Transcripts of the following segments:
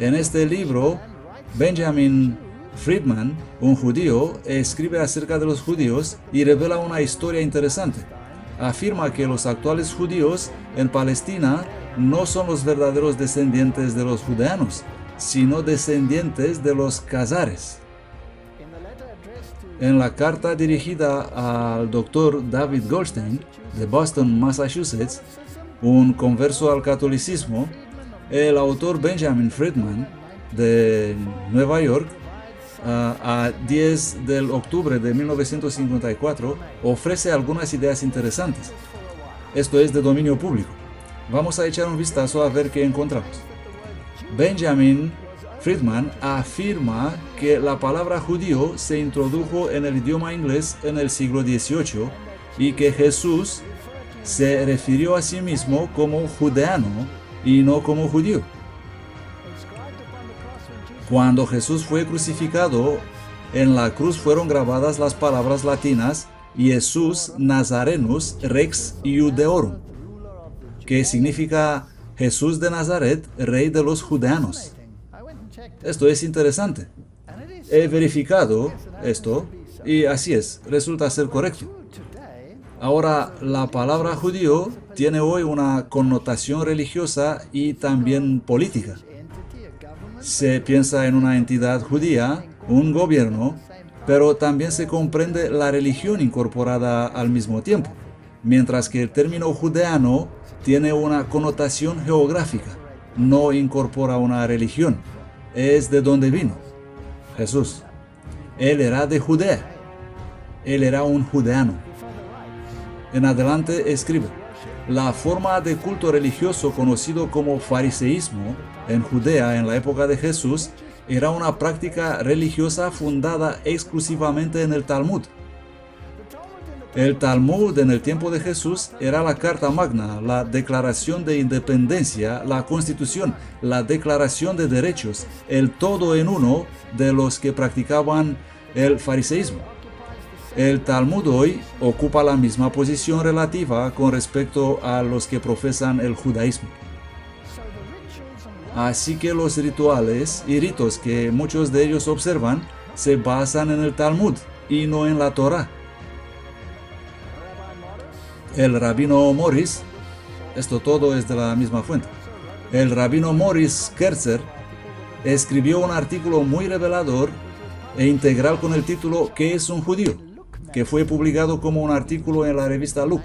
En este libro, Benjamin Friedman, un judío, escribe acerca de los judíos y revela una historia interesante. Afirma que los actuales judíos en Palestina no son los verdaderos descendientes de los judeanos, sino descendientes de los Khazares. En la carta dirigida al Dr. David Goldstein, de Boston, Massachusetts, un converso al catolicismo, el autor Benjamin Friedman, de Nueva York, a 10 de octubre de 1954, ofrece algunas ideas interesantes. Esto es de dominio público. Vamos a echar un vistazo a ver qué encontramos. Benjamin Friedman afirma que la palabra judío se introdujo en el idioma inglés en el siglo XVIII y que Jesús se refirió a sí mismo como judeano y no como judío. Cuando Jesús fue crucificado, en la cruz fueron grabadas las palabras latinas Iesus Nazarenus Rex Iudeorum, que significa Jesús de Nazaret, rey de los judeanos. Esto es interesante. He verificado esto y así es, resulta ser correcto. Ahora, la palabra judío tiene hoy una connotación religiosa y también política. Se piensa en una entidad judía, un gobierno, pero también se comprende la religión incorporada al mismo tiempo, mientras que el término judeano tiene una connotación geográfica, no incorpora una religión. Es de donde vino Jesús. Él era de Judea. Él era un judeano. En adelante escribe: la forma de culto religioso conocido como fariseísmo en Judea en la época de Jesús era una práctica religiosa fundada exclusivamente en el Talmud. El Talmud en el tiempo de Jesús era la Carta Magna, la Declaración de Independencia, la Constitución, la Declaración de Derechos, el todo en uno de los que practicaban el fariseísmo. El Talmud hoy ocupa la misma posición relativa con respecto a los que profesan el judaísmo. Así que los rituales y ritos que muchos de ellos observan se basan en el Talmud y no en la Torá. El rabino Morris, esto todo es de la misma fuente, el rabino Morris Kerzer escribió un artículo muy revelador e integral con el título ¿Qué es un judío?, que fue publicado como un artículo en la revista Look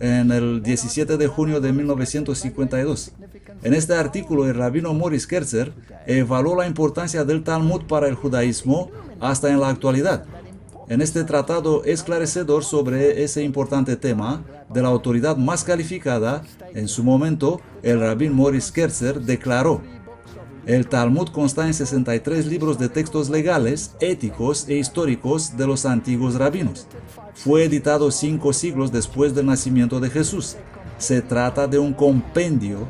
en el 17 de junio de 1952. En este artículo, el rabino Morris Kerzer evaluó la importancia del Talmud para el judaísmo hasta en la actualidad. En este tratado esclarecedor sobre ese importante tema, de la autoridad más calificada, en su momento, el rabino Morris Kerzer declaró: el Talmud consta en 63 libros de textos legales, éticos e históricos de los antiguos rabinos. Fue editado 5 siglos después del nacimiento de Jesús. Se trata de un compendio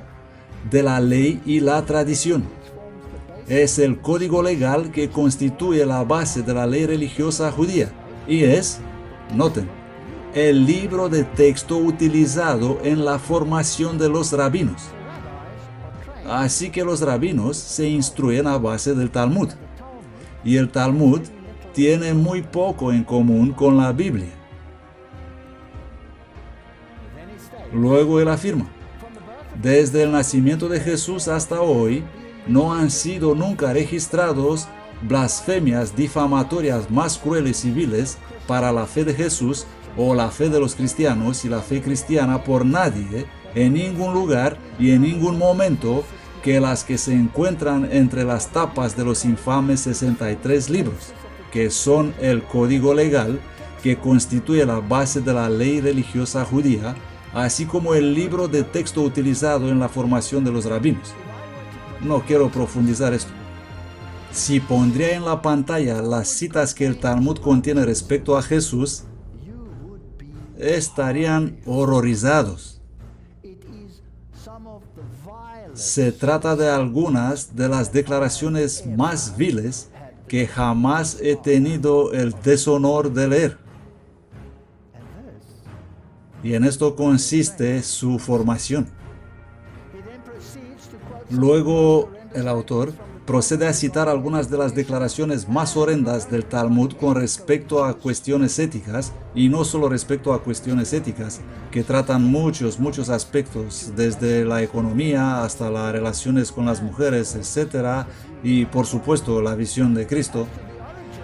de la ley y la tradición. Es el código legal que constituye la base de la ley religiosa judía y es, noten, el libro de texto utilizado en la formación de los rabinos. Así que los rabinos se instruyen a base del Talmud. Y el Talmud tiene muy poco en común con la Biblia. Luego él afirma: desde el nacimiento de Jesús hasta hoy, no han sido nunca registrados blasfemias difamatorias más crueles y viles para la fe de Jesús o la fe de los cristianos y la fe cristiana por nadie, en ningún lugar y en ningún momento, que las que se encuentran entre las tapas de los infames 63 libros, que son el código legal que constituye la base de la ley religiosa judía, así como el libro de texto utilizado en la formación de los rabinos. No quiero profundizar esto. Si pondría en la pantalla las citas que el Talmud contiene respecto a Jesús, estarían horrorizados. Se trata de algunas de las declaraciones más viles que jamás he tenido el deshonor de leer. Y en esto consiste su formación. Luego el autor procede a citar algunas de las declaraciones más horrendas del Talmud con respecto a cuestiones éticas, y no solo respecto a cuestiones éticas, que tratan muchos aspectos, desde la economía hasta las relaciones con las mujeres, etc., y por supuesto la visión de Cristo.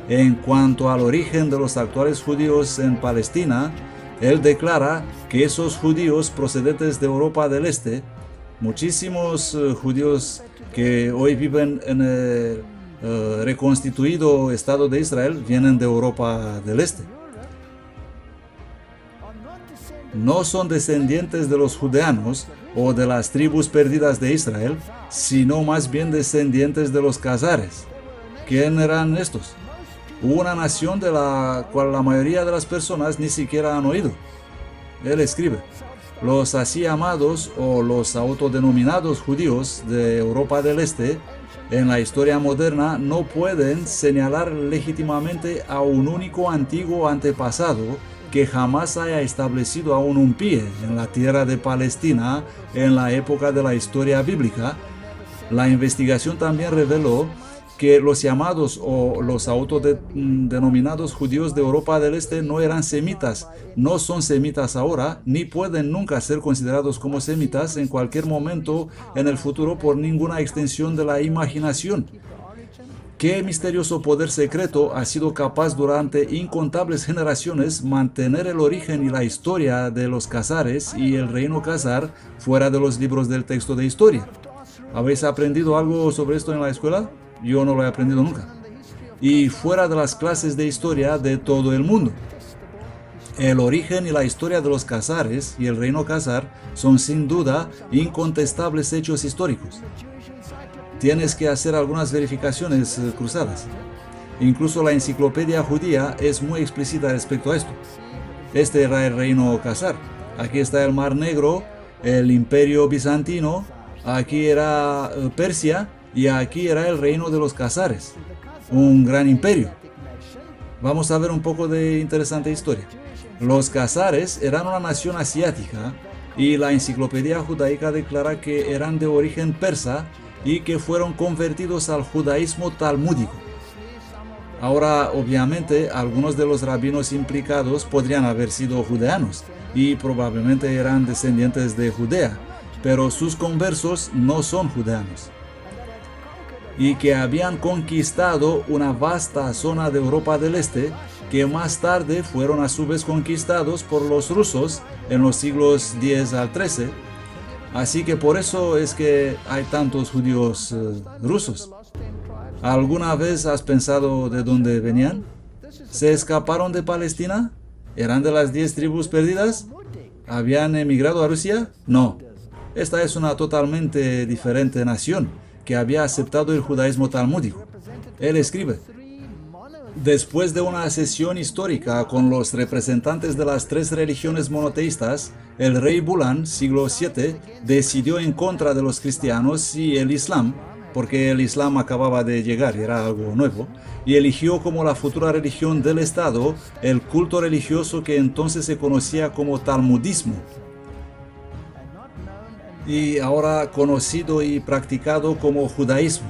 En cuanto al origen de los actuales judíos en Palestina, él declara que esos judíos procedentes de Europa del Este, muchísimos judíos que hoy viven en el reconstituido Estado de Israel, vienen de Europa del Este. No son descendientes de los judeanos o de las tribus perdidas de Israel, sino más bien descendientes de los Cazares. ¿Quién eran estos? Una nación de la cual la mayoría de las personas ni siquiera han oído. Él escribe: los así llamados o los autodenominados judíos de Europa del Este en la historia moderna no pueden señalar legítimamente a un único antiguo antepasado que jamás haya establecido aún un pie en la tierra de Palestina en la época de la historia bíblica. La investigación también reveló que los llamados o los autodenominados judíos de Europa del Este no eran semitas, no son semitas ahora, ni pueden nunca ser considerados como semitas en cualquier momento en el futuro por ninguna extensión de la imaginación. ¿Qué misterioso poder secreto ha sido capaz durante incontables generaciones mantener el origen y la historia de los Cazares y el reino Cazar fuera de los libros del texto de historia? ¿Habéis aprendido algo sobre esto en la escuela? Yo no lo he aprendido nunca. Y fuera de las clases de historia de todo el mundo. El origen y la historia de los Cazares y el reino Cazar son sin duda incontestables hechos históricos. Tienes que hacer algunas verificaciones cruzadas. Incluso la enciclopedia judía es muy explícita respecto a esto. Este era el reino Cazar. Aquí está el Mar Negro, el Imperio Bizantino, aquí era Persia, y aquí era el reino de los Cazares, un gran imperio. Vamos a ver un poco de interesante historia. Los Cazares eran una nación asiática y la enciclopedia judaica declara que eran de origen persa y que fueron convertidos al judaísmo talmúdico. Ahora, obviamente, algunos de los rabinos implicados podrían haber sido judeanos y probablemente eran descendientes de Judea, pero sus conversos no son judeanos, y que habían conquistado una vasta zona de Europa del Este que más tarde fueron a su vez conquistados por los rusos en los siglos X al XIII. Así que por eso es que hay tantos judíos rusos. ¿Alguna vez has pensado de dónde venían? ¿Se escaparon de Palestina? ¿Eran de las 10 tribus perdidas? ¿Habían emigrado a Rusia? No. Esta es una totalmente diferente nación que había aceptado el judaísmo talmúdico. Él escribe: después de una sesión histórica con los representantes de las 3 religiones monoteístas, el rey Bulán, siglo VII, decidió en contra de los cristianos y el Islam, porque el Islam acababa de llegar y era algo nuevo, y eligió como la futura religión del Estado el culto religioso que entonces se conocía como talmudismo, y ahora conocido y practicado como judaísmo,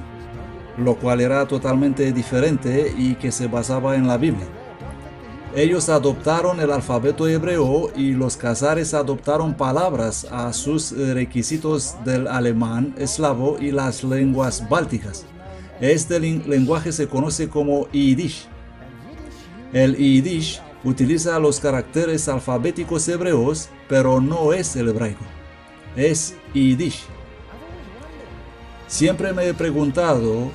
lo cual era totalmente diferente y que se basaba en la Biblia. Ellos adoptaron el alfabeto hebreo y los Cazares adoptaron palabras a sus requisitos del alemán, eslavo y las lenguas bálticas. Este lenguaje se conoce como Yiddish. El Yiddish utiliza los caracteres alfabéticos hebreos, pero no es el hebraico. Es Yiddish. Siempre me he preguntado,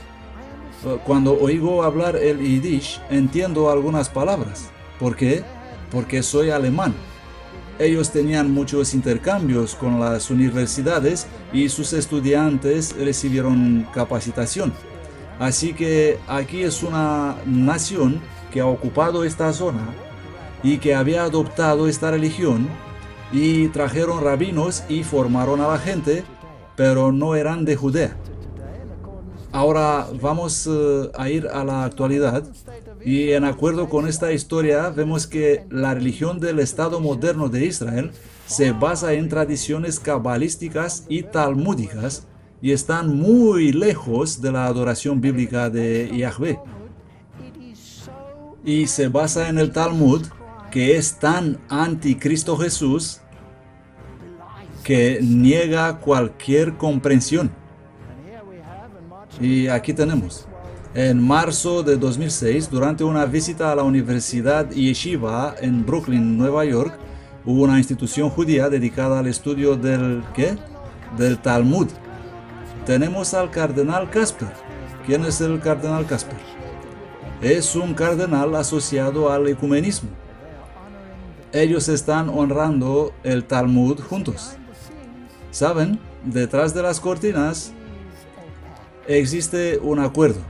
cuando oigo hablar el Yiddish, entiendo algunas palabras. ¿Por qué? Porque soy alemán. Ellos tenían muchos intercambios con las universidades y sus estudiantes recibieron capacitación. Así que aquí es una nación que ha ocupado esta zona y que había adoptado esta religión, y trajeron rabinos y formaron a la gente, pero no eran de Judea. Ahora vamos a ir a la actualidad, y en acuerdo con esta historia vemos que la religión del Estado moderno de Israel se basa en tradiciones cabalísticas y talmúdicas y están muy lejos de la adoración bíblica de Yahvé. Y se basa en el Talmud, que es tan anticristo Jesús que niega cualquier comprensión. Y aquí tenemos. En marzo de 2006, durante una visita a la Universidad Yeshiva en Brooklyn, Nueva York, hubo una institución judía dedicada al estudio del Talmud. Tenemos al cardenal Casper. ¿Quién es el cardenal Casper? Es un cardenal asociado al ecumenismo. Ellos están honrando el Talmud juntos. ¿Saben? Detrás de las cortinas existe un acuerdo.